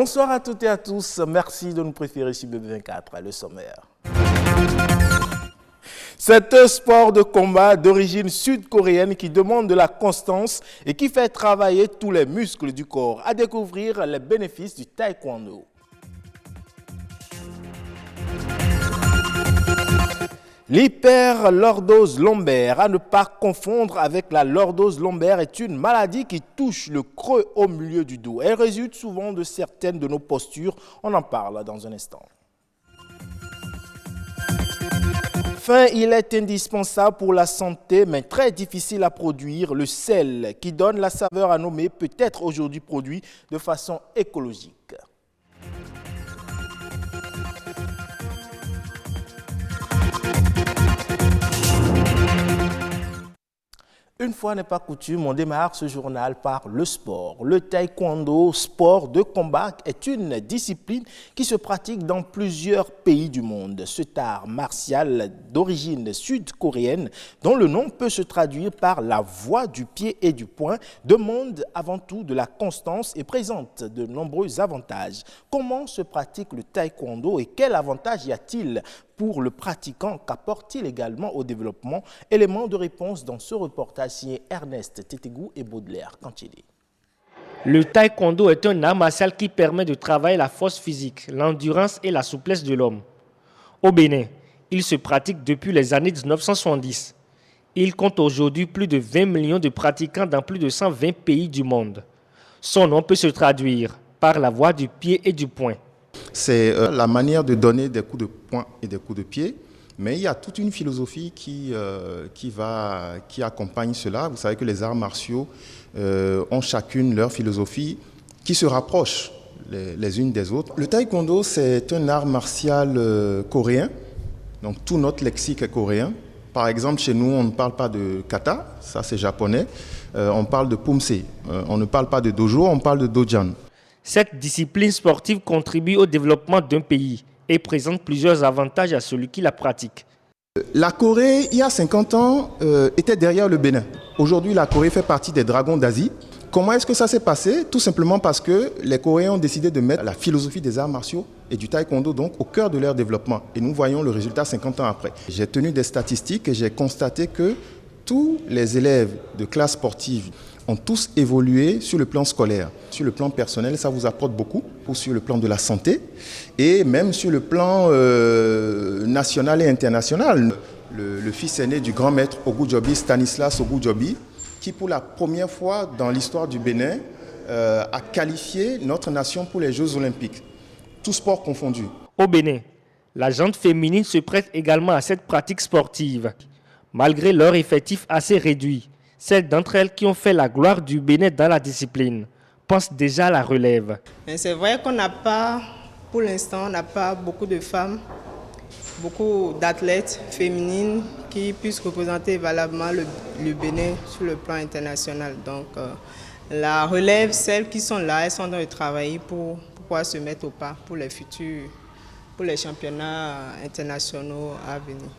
Bonsoir à toutes et à tous. Merci de nous préférer sur BB24, le sommaire. C'est un sport de combat d'origine sud-coréenne qui demande de la constance et qui fait travailler tous les muscles du corps. À découvrir les bénéfices du taekwondo. L'hyperlordose lombaire, à ne pas confondre avec la lordose lombaire, est une maladie qui touche le creux au milieu du dos. Elle résulte souvent de certaines de nos postures. On en parle dans un instant. Enfin, il est indispensable pour la santé, mais très difficile à produire. Le sel qui donne la saveur à nos mets peut être aujourd'hui produit de façon écologique. Une fois n'est pas coutume, on démarre ce journal par le sport. Le taekwondo, sport de combat, est une discipline qui se pratique dans plusieurs pays du monde. Cet art martial d'origine sud-coréenne, dont le nom peut se traduire par la voie du pied et du poing, demande avant tout de la constance et présente de nombreux avantages. Comment se pratique le taekwondo et quel avantage y a-t-il pour le pratiquant? Qu'apporte-t-il également au développement? Élément de réponse dans ce reportage signé Ernest Tétégou et Baudelaire Cantilly. Le taekwondo est un art martial qui permet de travailler la force physique, l'endurance et la souplesse de l'homme. Au Bénin, il se pratique depuis les années 1970. Il compte aujourd'hui plus de 20 millions de pratiquants dans plus de 120 pays du monde. Son nom peut se traduire par la voie du pied et du poing. C'est la manière de donner des coups de poing et des coups de pied, mais il y a toute une philosophie qui accompagne cela. Vous savez que les arts martiaux ont chacune leur philosophie qui se rapproche les unes des autres. Le taekwondo, c'est un art martial coréen, donc tout notre lexique est coréen. Par exemple, chez nous, on ne parle pas de kata, ça c'est japonais, on parle de pumse, on ne parle pas de dojo, on parle de dojan. Cette discipline sportive contribue au développement d'un pays et présente plusieurs avantages à celui qui la pratique. La Corée, il y a 50 ans, était derrière le Bénin. Aujourd'hui, la Corée fait partie des dragons d'Asie. Comment est-ce que ça s'est passé? Tout simplement parce que les Coréens ont décidé de mettre la philosophie des arts martiaux et du taekwondo donc au cœur de leur développement. Et nous voyons le résultat 50 ans après. J'ai tenu des statistiques et j'ai constaté que tous les élèves de classe sportive ont tous évolué sur le plan scolaire. Sur le plan personnel, ça vous apporte beaucoup, ou sur le plan de la santé, et même sur le plan national et international. Le fils aîné du grand maître Ogunjobi, Stanislas Ogunjobi, qui pour la première fois dans l'histoire du Bénin a qualifié notre nation pour les Jeux Olympiques, tous sports confondus. Au Bénin, la gente féminine se prête également à cette pratique sportive. Malgré leur effectif assez réduit, celles d'entre elles qui ont fait la gloire du Bénin dans la discipline pensent déjà à la relève. C'est vrai qu'on n'a pas, pour l'instant, on n'a pas beaucoup de femmes, beaucoup d'athlètes féminines qui puissent représenter valablement le Bénin sur le plan international. Donc la relève, celles qui sont là, elles sont en train de travailler pour pouvoir se mettre au pas pour les futurs, pour les championnats internationaux à venir.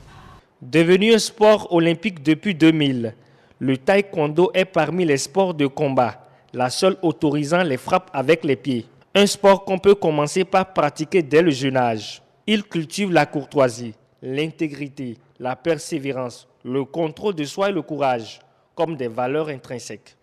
Devenu un sport olympique depuis 2000, le taekwondo est parmi les sports de combat, la seule autorisant les frappes avec les pieds. Un sport qu'on peut commencer par pratiquer dès le jeune âge. Il cultive la courtoisie, l'intégrité, la persévérance, le contrôle de soi et le courage, comme des valeurs intrinsèques.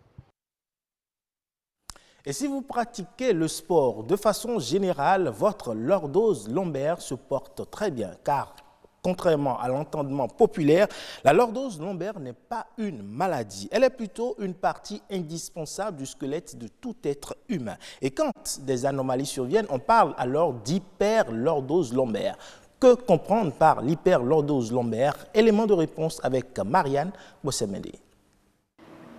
Et si vous pratiquez le sport de façon générale, votre lordose lombaire se porte très bien, car contrairement à l'entendement populaire, la lordose lombaire n'est pas une maladie. Elle est plutôt une partie indispensable du squelette de tout être humain. Et quand des anomalies surviennent, on parle alors d'hyperlordose lombaire. Que comprendre par l'hyperlordose lombaire? Élément de réponse avec Marianne Bossemende.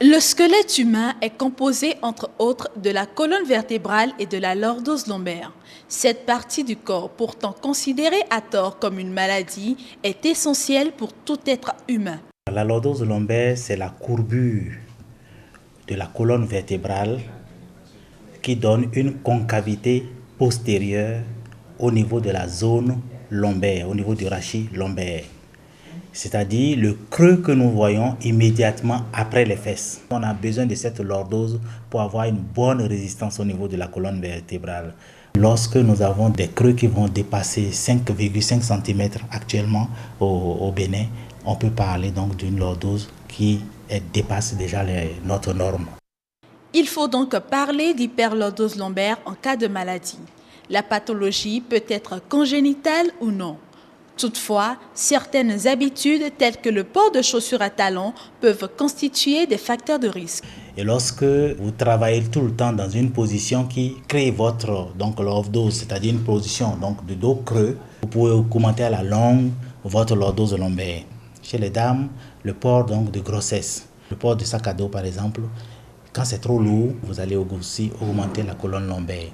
Le squelette humain est composé entre autres de la colonne vertébrale et de la lordose lombaire. Cette partie du corps, pourtant considérée à tort comme une maladie, est essentielle pour tout être humain. La lordose lombaire, c'est la courbure de la colonne vertébrale qui donne une concavité postérieure au niveau de la zone lombaire, au niveau du rachis lombaire. c'est-à-dire le creux que nous voyons immédiatement après les fesses. On a besoin de cette lordose pour avoir une bonne résistance au niveau de la colonne vertébrale. Lorsque nous avons des creux qui vont dépasser 5,5 cm actuellement au Bénin, on peut parler donc d'une lordose qui dépasse déjà notre norme. Il faut donc parler d'hyperlordose lombaire en cas de maladie. La pathologie peut être congénitale ou non. Toutefois, certaines habitudes telles que le port de chaussures à talons peuvent constituer des facteurs de risque. Et lorsque vous travaillez tout le temps dans une position qui crée votre lordose, c'est-à-dire une position de dos creux, vous pouvez augmenter à la longue votre lordose lombaire. Chez les dames, le port de grossesse, le port de sac à dos par exemple, quand c'est trop lourd, vous allez aussi augmenter la colonne lombaire.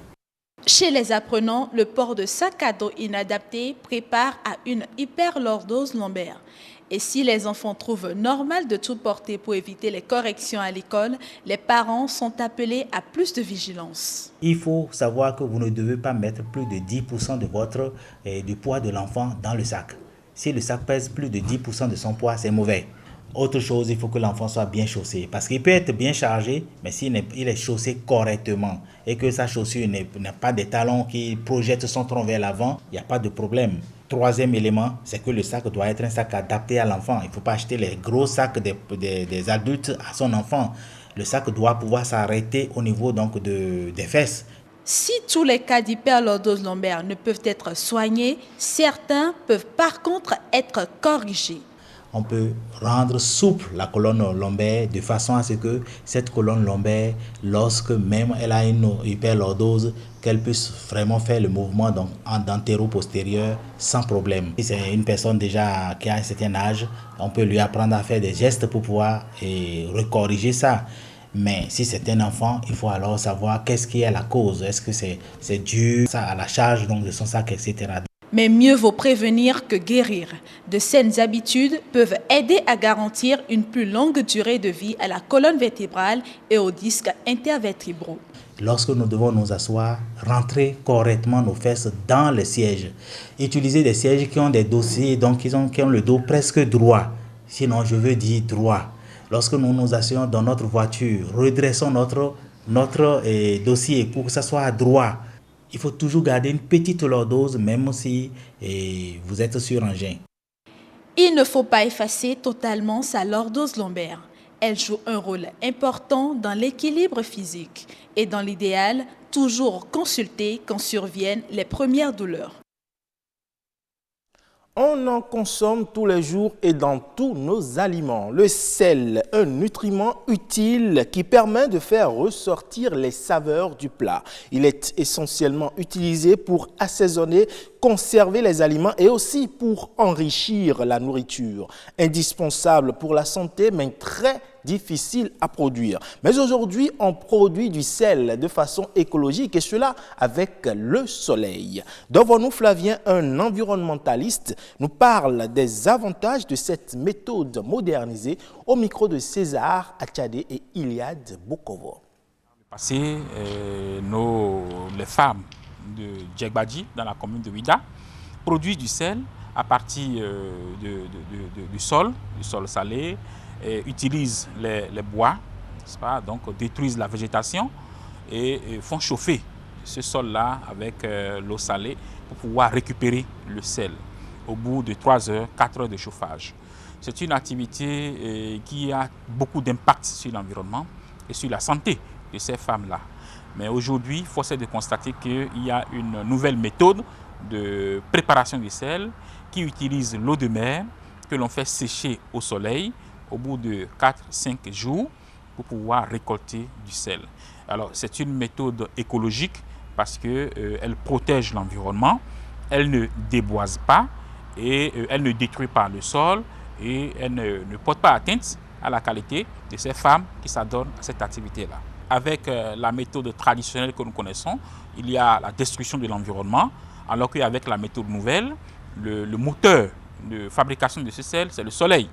Chez les apprenants, le port de sac à dos inadapté prépare à une hyperlordose lombaire. Et si les enfants trouvent normal de tout porter pour éviter les corrections à l'école, les parents sont appelés à plus de vigilance. Il faut savoir que vous ne devez pas mettre plus de 10% du poids de l'enfant dans le sac. Si le sac pèse plus de 10% de son poids, c'est mauvais. Autre chose, il faut que l'enfant soit bien chaussé. Parce qu'il peut être bien chargé, mais s'il est chaussé correctement et que sa chaussure n'a pas des talons qui projettent son tronc vers l'avant, il n'y a pas de problème. Troisième élément, c'est que le sac doit être un sac adapté à l'enfant. Il ne faut pas acheter les gros sacs des adultes à son enfant. Le sac doit pouvoir s'arrêter au niveau des fesses. Si tous les cas d'hyperlordose lombaire ne peuvent être soignés, certains peuvent par contre être corrigés. On peut rendre souple la colonne lombaire de façon à ce que cette colonne lombaire, lorsque même elle a une hyperlordose, qu'elle puisse vraiment faire le mouvement d'antéro-postérieur sans problème. Si c'est une personne déjà qui a un certain âge, on peut lui apprendre à faire des gestes pour pouvoir recorriger ça. Mais si c'est un enfant, il faut alors savoir qu'est-ce qui est la cause. Est-ce que c'est dû à la charge de son sac, etc. Mais mieux vaut prévenir que guérir. De saines habitudes peuvent aider à garantir une plus longue durée de vie à la colonne vertébrale et aux disques intervertébraux. Lorsque nous devons nous asseoir, rentrer correctement nos fesses dans les sièges. Utiliser des sièges qui ont des dossiers, qui ont le dos presque droit. Sinon, je veux dire droit. Lorsque nous nous asseyons dans notre voiture, redressons notre dossier pour que ça soit droit. Il faut toujours garder une petite lordose, même si vous êtes sur engin. Il ne faut pas effacer totalement sa lordose lombaire. Elle joue un rôle important dans l'équilibre physique et dans l'idéal, toujours consulter quand surviennent les premières douleurs. On en consomme tous les jours et dans tous nos aliments. Le sel, un nutriment utile qui permet de faire ressortir les saveurs du plat. Il est essentiellement utilisé pour assaisonner, conserver les aliments et aussi pour enrichir la nourriture. Indispensable pour la santé, mais très difficile à produire. Mais aujourd'hui, on produit du sel de façon écologique et cela avec le soleil. Devant nous, Flavien, un environnementaliste, nous parle des avantages de cette méthode modernisée au micro de César Achadé et Iliad Bokovo. Passé, les femmes de Djegbadji, dans la commune de Ouida, produisent du sel à partir du sol salé, utilisent les bois, donc détruisent la végétation et font chauffer ce sol-là avec l'eau salée pour pouvoir récupérer le sel au bout de 3 heures, 4 heures de chauffage. C'est une activité qui a beaucoup d'impact sur l'environnement et sur la santé de ces femmes-là. Mais aujourd'hui, force est de constater qu'il y a une nouvelle méthode de préparation du sel qui utilise l'eau de mer que l'on fait sécher au soleil au bout de 4-5 jours pour pouvoir récolter du sel. Alors, c'est une méthode écologique parce qu'elle protège l'environnement, elle ne déboise pas et elle ne détruit pas le sol et elle ne porte pas atteinte à la qualité de ces femmes qui s'adonnent à cette activité-là. Avec la méthode traditionnelle que nous connaissons, il y a la destruction de l'environnement, alors qu'avec la méthode nouvelle, le moteur de fabrication de ce sel, c'est le soleil.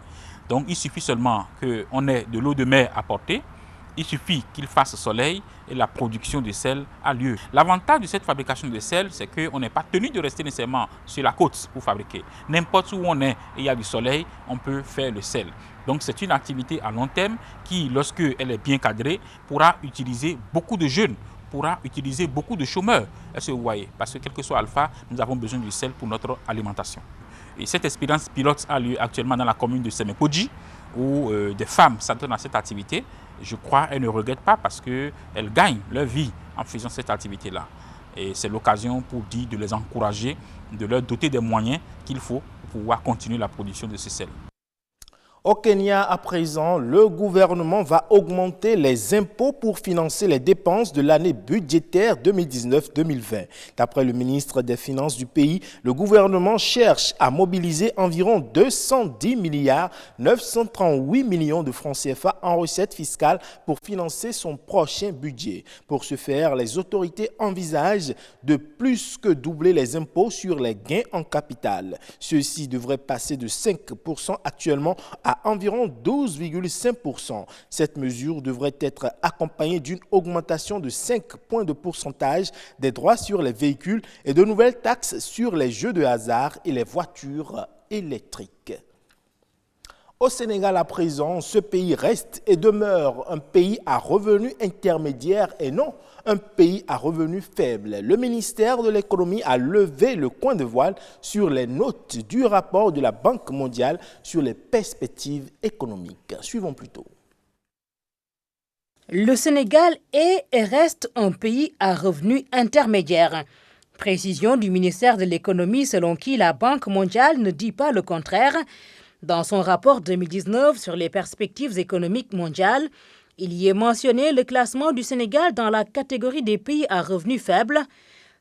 Donc il suffit seulement qu'on ait de l'eau de mer à porter Il suffit qu'il fasse soleil et la production de sel a lieu. L'avantage de cette fabrication de sel, c'est qu'on n'est pas tenu de rester nécessairement sur la côte pour fabriquer. N'importe où on est et il y a du soleil, on peut faire le sel. Donc c'est une activité à long terme qui, lorsqu'elle est bien cadrée, pourra utiliser beaucoup de jeunes, pourra utiliser beaucoup de chômeurs. Est-ce que vous voyez? Parce que quel que soit Alpha, nous avons besoin du sel pour notre alimentation. Et cette expérience pilote a lieu actuellement dans la commune de Semekodji, où des femmes s'adonnent à cette activité. Je crois qu'elles ne regrettent pas parce qu'elles gagnent leur vie en faisant cette activité-là. Et c'est l'occasion pour dire de les encourager, de leur doter des moyens qu'il faut pour pouvoir continuer la production de ce sel. Au Kenya, à présent, le gouvernement va augmenter les impôts pour financer les dépenses de l'année budgétaire 2019-2020. D'après le ministre des Finances du pays, le gouvernement cherche à mobiliser environ 210 milliards 938 millions de francs CFA en recettes fiscales pour financer son prochain budget. Pour ce faire, les autorités envisagent de plus que doubler les impôts sur les gains en capital. Ceux-ci devraient passer de 5% actuellement à environ 12,5%. Cette mesure devrait être accompagnée d'une augmentation de 5 points de pourcentage des droits sur les véhicules et de nouvelles taxes sur les jeux de hasard et les voitures électriques. Au Sénégal à présent, ce pays reste et demeure un pays à revenus intermédiaires et non un pays à revenus faibles. Le ministère de l'économie a levé le coin de voile sur les notes du rapport de la Banque mondiale sur les perspectives économiques. Suivons plutôt. Le Sénégal est et reste un pays à revenus intermédiaires. Précision du ministère de l'économie selon qui la Banque mondiale ne dit pas le contraire. Dans son rapport 2019 sur les perspectives économiques mondiales, il y est mentionné le classement du Sénégal dans la catégorie des pays à revenus faibles.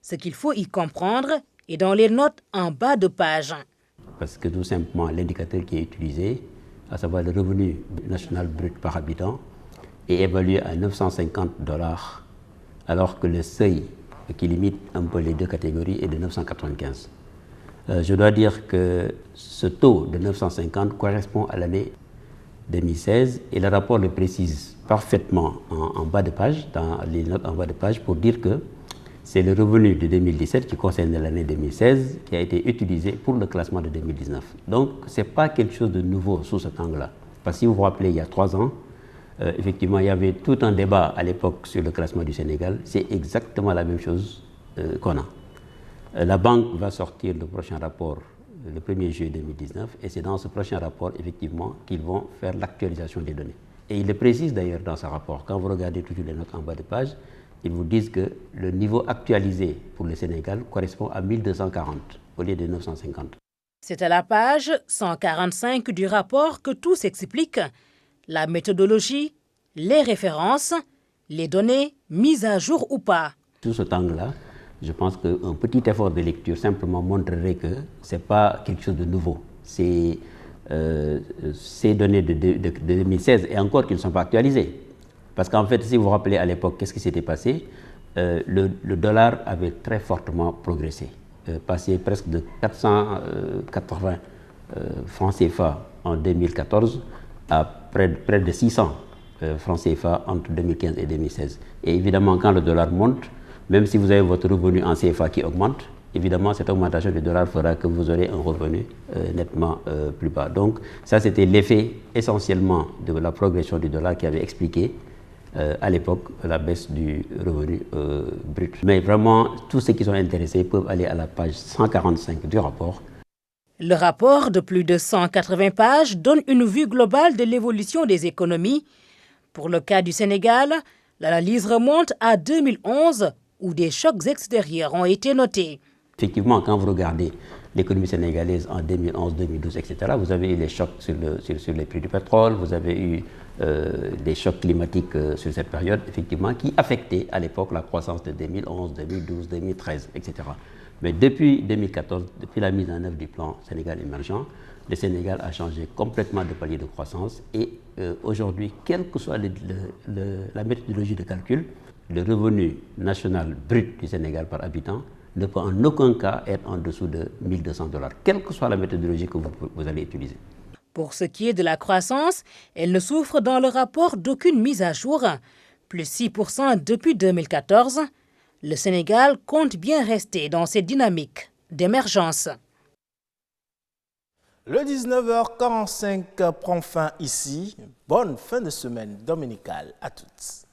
Ce qu'il faut y comprendre est dans les notes en bas de page. Parce que tout simplement, l'indicateur qui est utilisé, à savoir le revenu national brut par habitant, est évalué à $950, alors que le seuil qui limite un peu les deux catégories est de 995. Je dois dire que ce taux de 950 correspond à l'année 2016 et le rapport le précise parfaitement en bas de page, dans les notes en bas de page, pour dire que c'est le revenu de 2017 qui concerne l'année 2016 qui a été utilisé pour le classement de 2019. Donc ce n'est pas quelque chose de nouveau sous cet angle-là. Parce que si vous vous rappelez, il y a 3 ans, effectivement, il y avait tout un débat à l'époque sur le classement du Sénégal. C'est exactement la même chose qu'on a. La banque va sortir le prochain rapport le 1er juillet 2019 et c'est dans ce prochain rapport, effectivement, qu'ils vont faire l'actualisation des données. Et ils le précisent d'ailleurs dans ce rapport. Quand vous regardez toujours les notes en bas de page, ils vous disent que le niveau actualisé pour le Sénégal correspond à 1240 au lieu de 950. C'est à la page 145 du rapport que tout s'explique. La méthodologie, les références, les données mises à jour ou pas. Sous ce angle-là, je pense qu'un petit effort de lecture simplement montrerait que ce n'est pas quelque chose de nouveau. C'est ces données de 2016 et encore qui ne sont pas actualisées. Parce qu'en fait, si vous vous rappelez à l'époque, qu'est-ce qui s'était passé? Le dollar avait très fortement progressé, passé presque de 480 francs CFA en 2014 à près de 600 francs CFA entre 2015 et 2016. Et évidemment, quand le dollar monte, même si vous avez votre revenu en CFA qui augmente, évidemment, cette augmentation du dollar fera que vous aurez un revenu nettement plus bas. Donc, ça, c'était l'effet essentiellement de la progression du dollar qui avait expliqué à l'époque la baisse du revenu brut. Mais vraiment, tous ceux qui sont intéressés peuvent aller à la page 145 du rapport. Le rapport de plus de 180 pages donne une vue globale de l'évolution des économies. Pour le cas du Sénégal, l'analyse remonte à 2011 où des chocs extérieurs ont été notés. Effectivement, quand vous regardez l'économie sénégalaise en 2011, 2012, etc., vous avez eu les chocs sur les prix du pétrole, vous avez eu des chocs climatiques sur cette période, effectivement, qui affectaient à l'époque la croissance de 2011, 2012, 2013, etc. Mais depuis 2014, depuis la mise en œuvre du plan Sénégal émergent, le Sénégal a changé complètement de palier de croissance et aujourd'hui, quelle que soit la méthodologie de calcul, le revenu national brut du Sénégal par habitant ne peut en aucun cas être en dessous de $1 200, quelle que soit la méthodologie que vous allez utiliser. Pour ce qui est de la croissance, elle ne souffre dans le rapport d'aucune mise à jour, plus 6% depuis 2014. Le Sénégal compte bien rester dans cette dynamique d'émergence. Le 19h45 prend fin ici. Bonne fin de semaine dominicale à toutes.